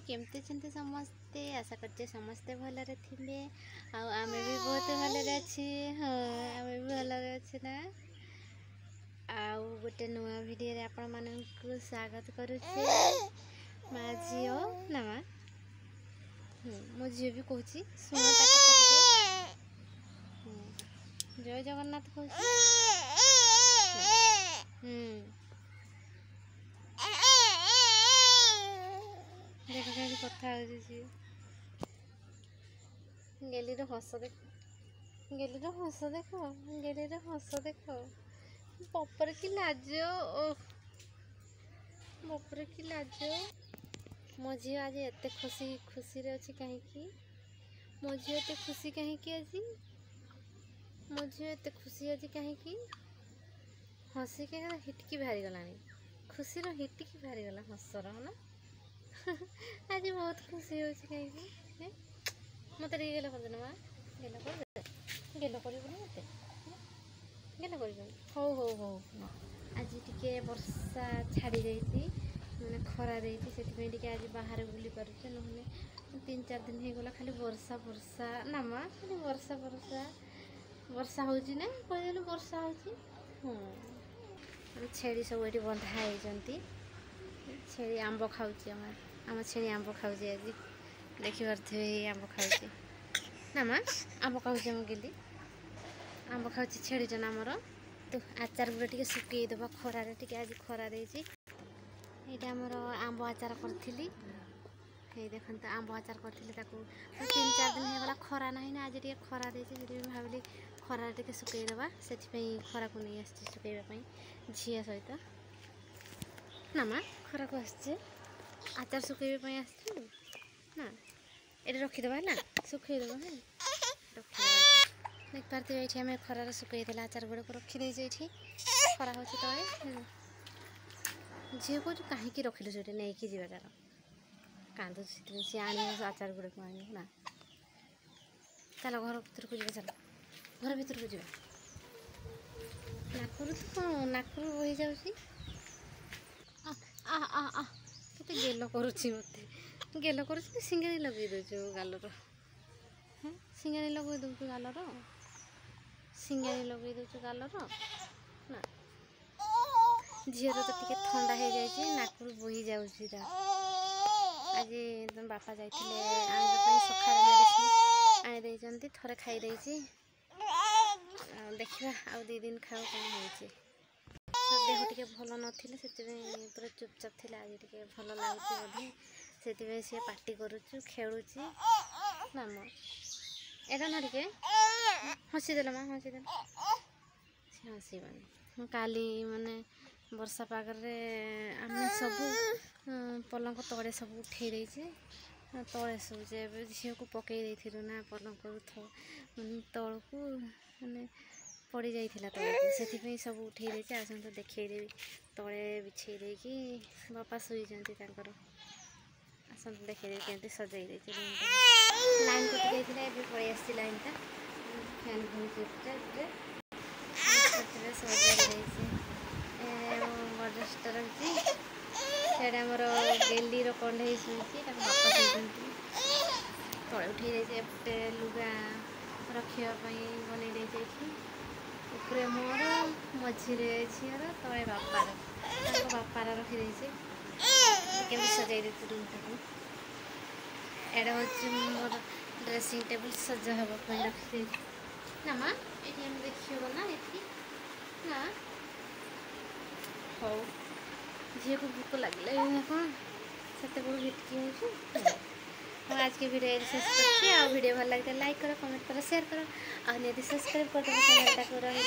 केमती चिंती समस्ते आशा करते समस्ते भलरे थिले आमे भी बहुत भलरे अछि हाँ आमे भी भलरे अछि ना आउ गोटे नुआ वीडियो रे आपण मानकु स्वागत करूछि माँ झियो ना माँ मो झियो भी कहूछि सुनो ता कथा जय जगन्नाथ कहूछि देखो कैसे कथा हो गेलीर हस देख गेलीर हस देख गेलीर हस देख बपर की लाज बपर की लाज मो झी आज एत खुशी खुशी रे अच्छी कहीं मो झी एत खुशी कहीं आज मो झी एत खुशी आज कहीं हसी के हिटकी बाहरी गलानी खुशी हिटकी बाहरी गला हसर है आज बहुत खुशी हो कहीं मत गेल कर माँ गेल कर मत गेल कर हो हो हो आज टी वर्षा छाड़ी जाइए मैंने खरा देती आज बाहर बुली पारे ना 3-4 दिन हो गला खाली वर्षा वर्षा ना माँ खाली वर्षा वर्षा वर्षा हो कह वर्षा हो छेड़ी सब ये बंधा होती छेड़ी आंब खाऊँ आम छेड़ी आंब खाऊँ आज देखिपे आंब खाऊँ ना माँ आंब खाऊँ आम गेली आंब खाऊँ छेड़ीजन आमर तो आचार गुड़ा टे सुकईदबा खरारे टे आज खरा देती यहाँ आमर आंब आचार करी देखो आंब आचार करी 3-4 दिन होगा खरा ना आज टे खरा देती भाविली खरारे टे सुकईदबा से खरा को नहीं आसी सुकईवाई झील सहित ना माँ खरा को आसचे आचार सुकईवाई आस ना ये रखीदबा है सुखईदबा है देख पारे ये आम खरार सुकईदेला आचार गुड़ा को रखीदे खरा हो तले झील को कहीं रखिलु जो नहीं कि तार कांदू सी आने आचार गुड़ा को आने ना चल घर भर को जी चल घर भर को जी नाकुर तो कौन नाकुर बही जाऊँगी के गेल करुच्ची मत गेल कर सिंगाणी लगे दौ गालर सिंगाणी लगे दौ गालर सिंगाणी लगे दौ गालर ना झीर तो टे ठंडा हो जाए नाकुर बही जाऊँगी आज तुम बापा जाइए आने सखा मेडिसिन आनी थे खाई देखा आउ 2 दिन खाओ कौन हो देह टे भल नाला से पूरा चुपचाप थी आज टे भल लगुच बोधे से पार्टी करुचु खेलुची ना मो एटा ना टे हसीदेल माँ हसीदेल सी हसबानी काली माने वर्षा पागरे आम सब पलंक तले सब उठे देचे तले शोचे झील को पकई देलु ना पलंक तल को माने पड़ जाइला तौक से सब उठे देचे आसन तो देखदेवी तले बिछे देकी बापा शुईचंती आसन तो देखदेवी केमती सजाई देचे लाइन कटि जाइए ये पलि आसी लाइनटा फैन घूमते सजाई बरजस्ट रही आमर गेलीर कढ़ई शुई बापा शुई तले उठे जाइए एपटे लुगा रखापी बनई उपरे मोर मझीरे झीर तले बापार बापार रखीदे केमी सजाई देती रूम एड़ा हूँ मोर ड्रेसिंग टेबल सजा हाँपी रखी ना माँ ये देखिए ना ये ना हो झील को भूक लगे कौन से भिटकी हो आज के वीडियो शेष कर वीडियो भल लगे लाइक करो कमेंट करो शेयर करो और यदि सब्सक्राइब कर चैनल को रही।